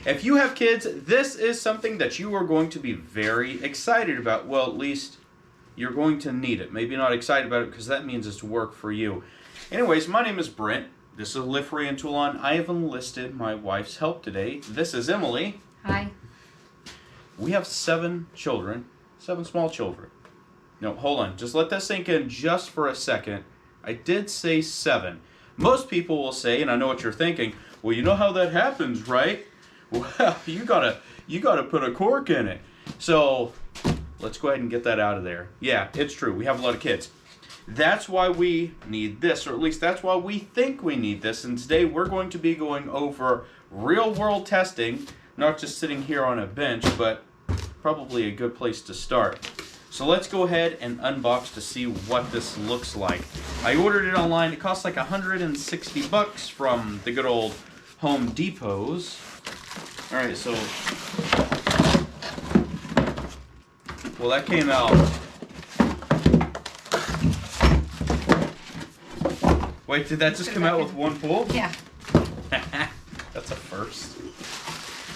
If you have kids, this is something that you are going to be very excited about. Well, at least you're going to need it. Maybe not excited about it because that means it's work for you. Anyways, my name is Brent. This is Live Free and Tool On. I have enlisted my wife's help today. This is Emily. Hi. We have 7 children, 7 small children. No, hold on. Just let that sink in just for a second. I did say 7. Most people will say, and I know what you're thinking, well, you know how that happens, right? Well, you gotta put a cork in it. So let's go ahead and get that out of there. Yeah, it's true. We have a lot of kids. That's why we need this, or at least that's why we think we need this. And today we're going to be going over real-world testing, not just sitting here on a bench, but probably a good place to start. So let's go ahead and unbox to see what this looks like. I ordered it online. It costs like $160 from the good old Home Depots. All right, so, well, that came out. Wait, did that just come out with one pull? Yeah. That's a first.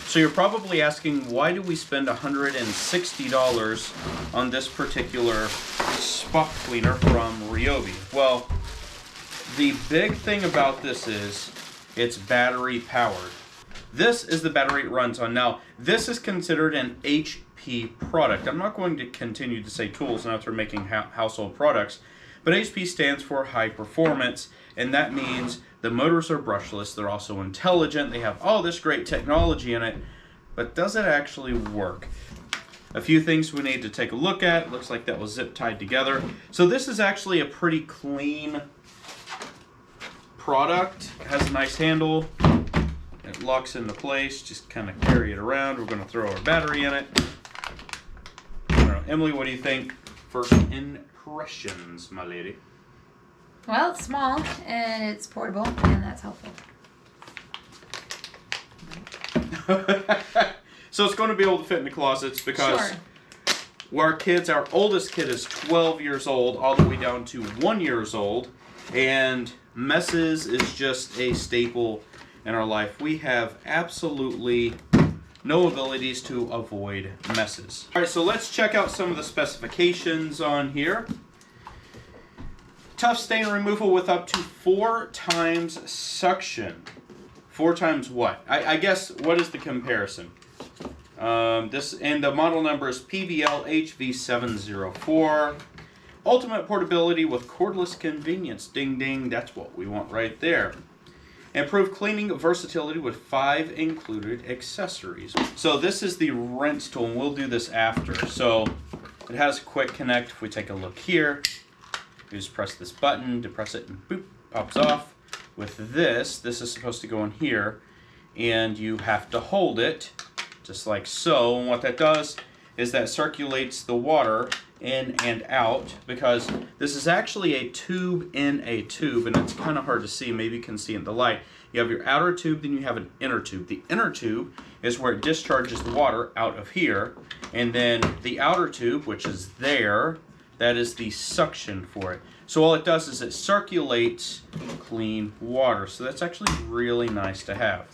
So you're probably asking, why do we spend $160 on this particular spot cleaner from Ryobi? Well, the big thing about this is it's battery powered. This is the battery it runs on. Now, this is considered an HP product. I'm not going to continue to say tools now after making household products, but HP stands for high performance, and that means the motors are brushless, they're also intelligent, they have all this great technology in it, but does it actually work? A few things we need to take a look at. Looks like that was zip tied together. So this is actually a pretty clean product. It has a nice handle. It locks into place. Just kind of carry it around. We're going to throw our battery in it. I don't know. Emily, what do you think? First impressions, my lady. Well, it's small and it's portable, and that's helpful. So it's going to be able to fit in the closets because our oldest kid is 12 years old, all the way down to 1 year old, and messes is just a staple in our life. We have absolutely no abilities to avoid messes. All right, so let's check out some of the specifications on here. Tough stain removal with up to 4 times suction. 4 times what? I guess, what is the comparison? And the model number is PVL HV704. Ultimate portability with cordless convenience. Ding ding, that's what we want right there. Improved cleaning versatility with 5 included accessories. So this is the rinse tool, and we'll do this after. So it has a quick connect. If we take a look here, you just press this button, depress it, and boop, pops off. With this is supposed to go in here, and you have to hold it just like so. And what that does is that circulates the water in and out, because this is actually a tube in a tube, and it's kind of hard to see. Maybe you can see in the light. You have your outer tube, then you have an inner tube. The inner tube is where it discharges the water out of here, and then the outer tube, which is there, that is the suction for it. So all it does is it circulates clean water. So that's actually really nice to have.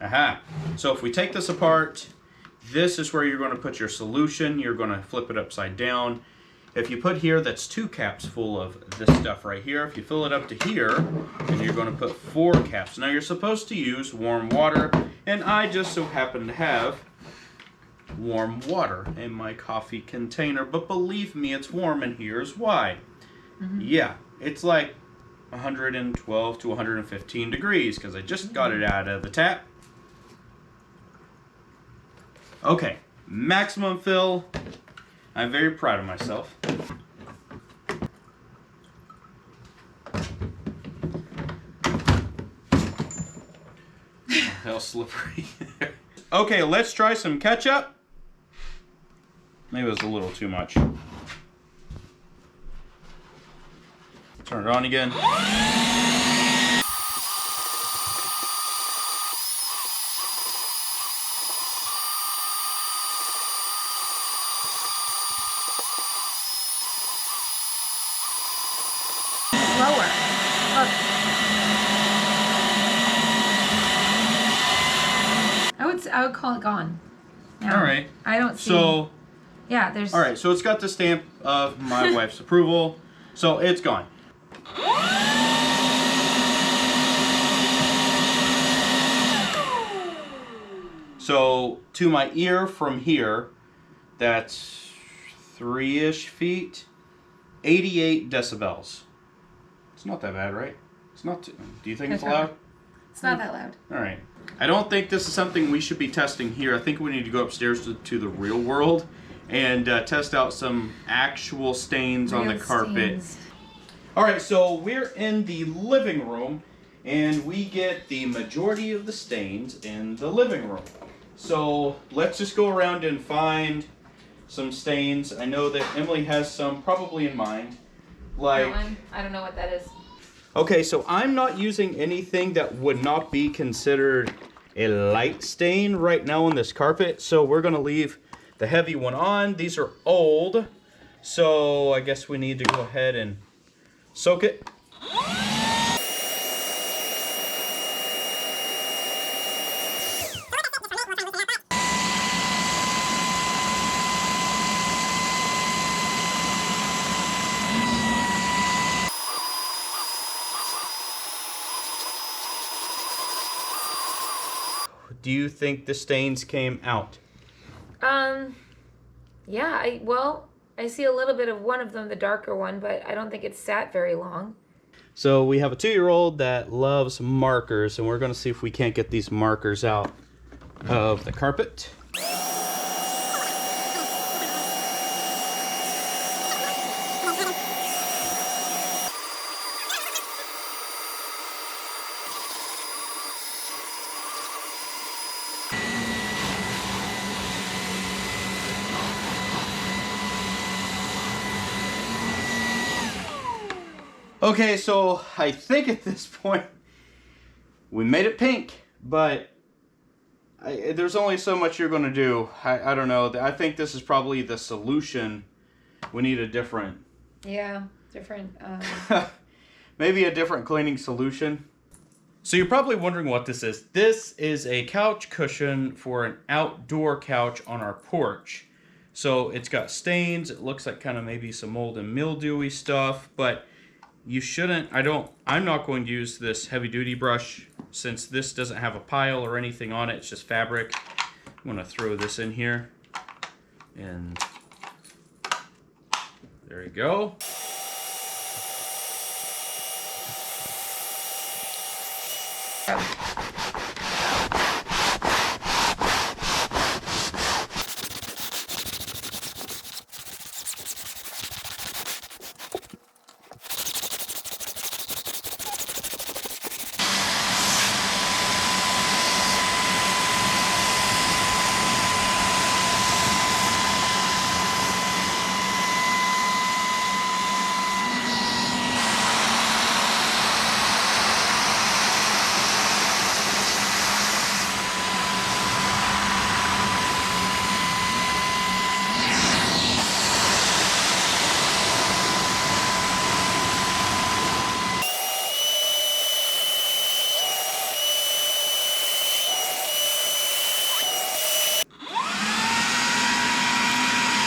Aha. So if we take this apart, this is where you're going to put your solution. You're going to flip it upside down. If you put here, that's 2 caps full of this stuff right here. If you fill it up to here, then you're going to put 4 caps. Now you're supposed to use warm water, and I just so happen to have warm water in my coffee container, but believe me, it's warm, and here's why. Yeah, it's like 112 to 115 degrees because I just got it out of the tap. Okay, maximum fill. I'm very proud of myself. How slippery. Okay, let's try some ketchup. Maybe it was a little too much. Turn it on again. Lower. Up. I would call it gone. Now, All right. I don't see. So. Yeah, there's. All right. So it's got the stamp of my wife's approval. So it's gone. So to my ear from here, that's 3-ish feet, 88 decibels. It's not that bad, right? It's not too, do you think it's loud? It's not that loud. All right. I don't think this is something we should be testing here. I think we need to go upstairs to the real world and test out some actual stains on the carpet. Stains. All right, so we're in the living room, and we get the majority of the stains in the living room. So let's just go around and find some stains. I know that Emily has some probably in mind. Like, That one? I don't know what that is. okay, so I'm not using anything that would not be considered a light stain right now on this carpet. So we're gonna leave the heavy one on. These are old, so I guess we need to go ahead and soak it. Do you think the stains came out? Yeah, I see a little bit of one of them, the darker one, but I don't think it's sat very long. So we have a 2-year-old that loves markers, and we're going to see if we can't get these markers out of the carpet. Okay, so I think at this point we made it pink, but there's only so much you're going to do. I don't know. I think this is probably the solution. We need a different... Yeah, different. Maybe a different cleaning solution. So you're probably wondering what this is. This is a couch cushion for an outdoor couch on our porch. So it's got stains. It looks like kind of maybe some mold and mildewy stuff, but you shouldn't, I'm not going to use this heavy duty brush since this doesn't have a pile or anything on it. It's just fabric. I'm going to throw this in here. And there you go.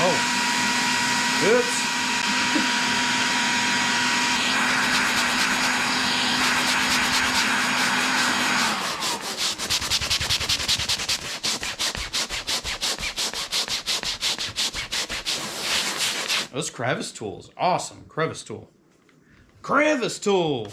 Oh, oops. Those crevice tools, awesome. Crevice tool. Crevice tool!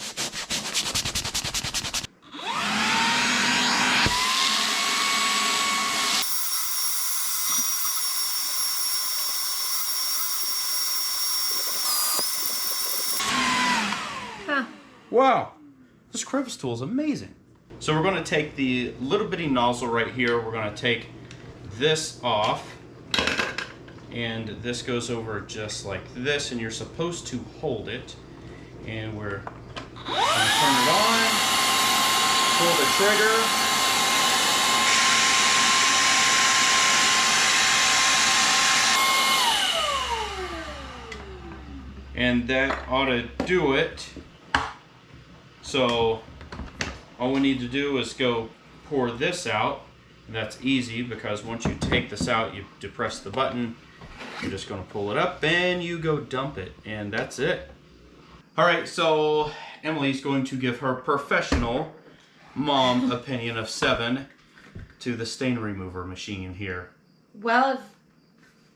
Huh. Wow, this crevice tool is amazing. So we're going to take the little bitty nozzle right here. We're going to take this off. And this goes over just like this, and you're supposed to hold it. And we're going to turn it on, pull the trigger. And that ought to do it. So all we need to do is go pour this out. And that's easy because once you take this out, you depress the button. You're just going to pull it up and you go dump it. And that's it. All right, so Emily's going to give her professional mom opinion of 7 to the stain remover machine here. Well,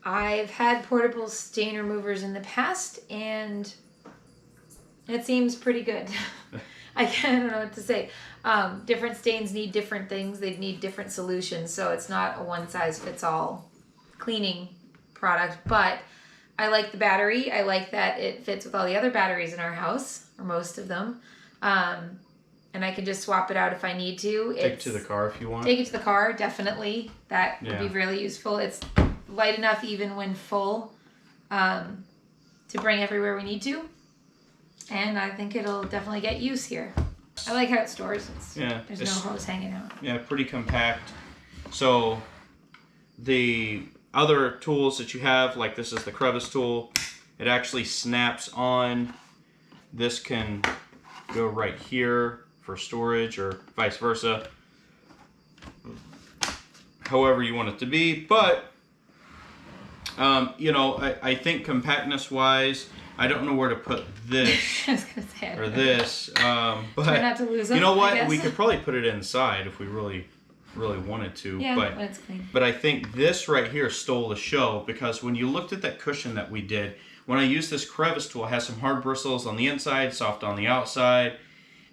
I've had portable stain removers in the past, and it seems pretty good. I don't know what to say. Different stains need different things. They need different solutions, so it's not a one-size-fits-all cleaning product. But I like the battery. I like that it fits with all the other batteries in our house, or most of them. And I can just swap it out if I need to. Take it to the car if you want. Take it to the car, definitely. That would be really useful. It's light enough even when full to bring everywhere we need to. And I think it'll definitely get use here. I like how it stores. There's no hose hanging out. Yeah, pretty compact. So the other tools that you have, like this is the crevice tool, it actually snaps on. This can go right here for storage or vice versa. However you want it to be. But, you know, I think compactness wise, I don't know where to put this I was gonna say, or this. But try not to lose them, you know what? We could probably put it inside if we really wanted to. Yeah, but when it's clean. But I think this right here stole the show, because when you looked at that cushion that we did, when I used this crevice tool, it has some hard bristles on the inside, soft on the outside.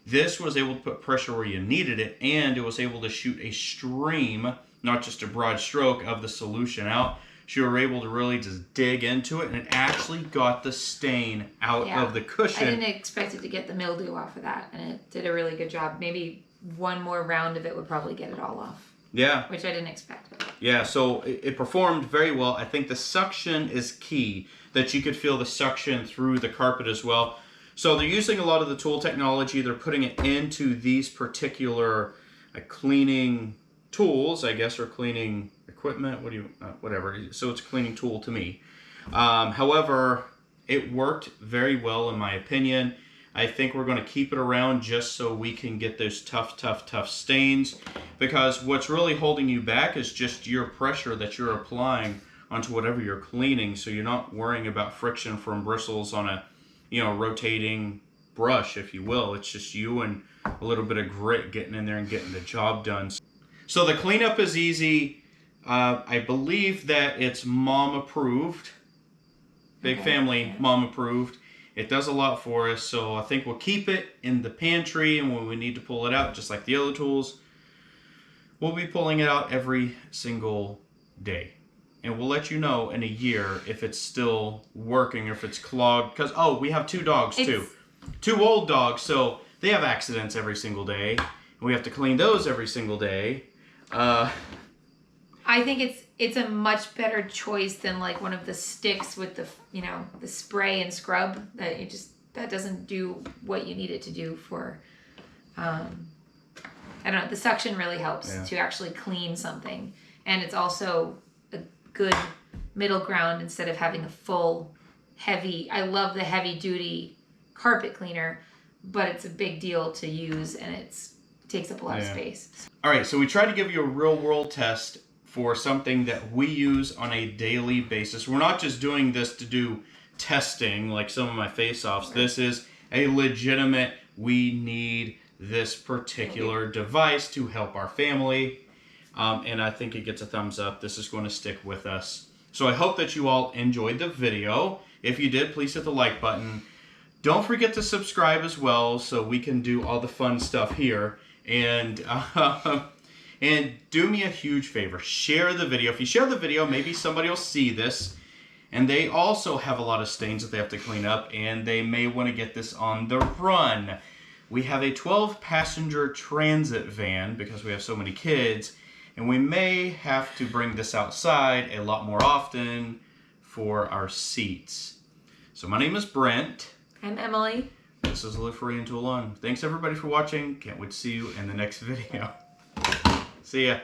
This was able to put pressure where you needed it, and it was able to shoot a stream, not just a broad stroke, of the solution out. So you were able to really just dig into it, and it actually got the stain out of the cushion. I didn't expect it to get the mildew off of that, and it did a really good job. Maybe one more round of it would probably get it all off. Yeah. Which I didn't expect. Yeah, so it performed very well. I think the suction is key, that you could feel the suction through the carpet as well. So they're using a lot of the tool technology. They're putting it into these particular cleaning tools, I guess, or cleaning equipment. Whatever. So it's a cleaning tool to me. However, it worked very well in my opinion. I think we're going to keep it around just so we can get those tough stains, because what's really holding you back is just your pressure that you're applying onto whatever you're cleaning, so you're not worrying about friction from bristles on a, you know, rotating brush, if you will. It's just you and a little bit of grit getting in there and getting the job done. So the cleanup is easy. I believe that it's mom approved. Big family, mom approved. It does a lot for us, so I think we'll keep it in the pantry, and when we need to pull it out, just like the other tools, we'll be pulling it out every single day. And we'll let you know in a year if it's still working or if it's clogged. Because, oh, we have 2 dogs too. 2 old dogs, so they have accidents every single day. And we have to clean those every single day. I think it's a much better choice than like one of the sticks with the, you know, the spray and scrub that doesn't do what you need it to do for, I don't know, the suction really helps to actually clean something. And it's also a good middle ground instead of having a full heavy, I love the heavy duty carpet cleaner, but it's a big deal to use and it takes up a lot of space. All right, so we tried to give you a real world test for something that we use on a daily basis. We're not just doing this to do testing like some of my face-offs. Right. This is a legitimate, we need this particular device to help our family. And I think it gets a thumbs up. This is going to stick with us. So I hope that you all enjoyed the video. If you did, please hit the like button. Don't forget to subscribe as well so we can do all the fun stuff here. And do me a huge favor, share the video. If you share the video, maybe somebody will see this, and they also have a lot of stains that they have to clean up, and they may want to get this on the run. We have a 12-passenger transit van because we have so many kids, and we may have to bring this outside a lot more often for our seats. So my name is Brent. I'm Emily. This is Live Free and Tool On. Thanks everybody for watching. Can't wait to see you in the next video. See ya.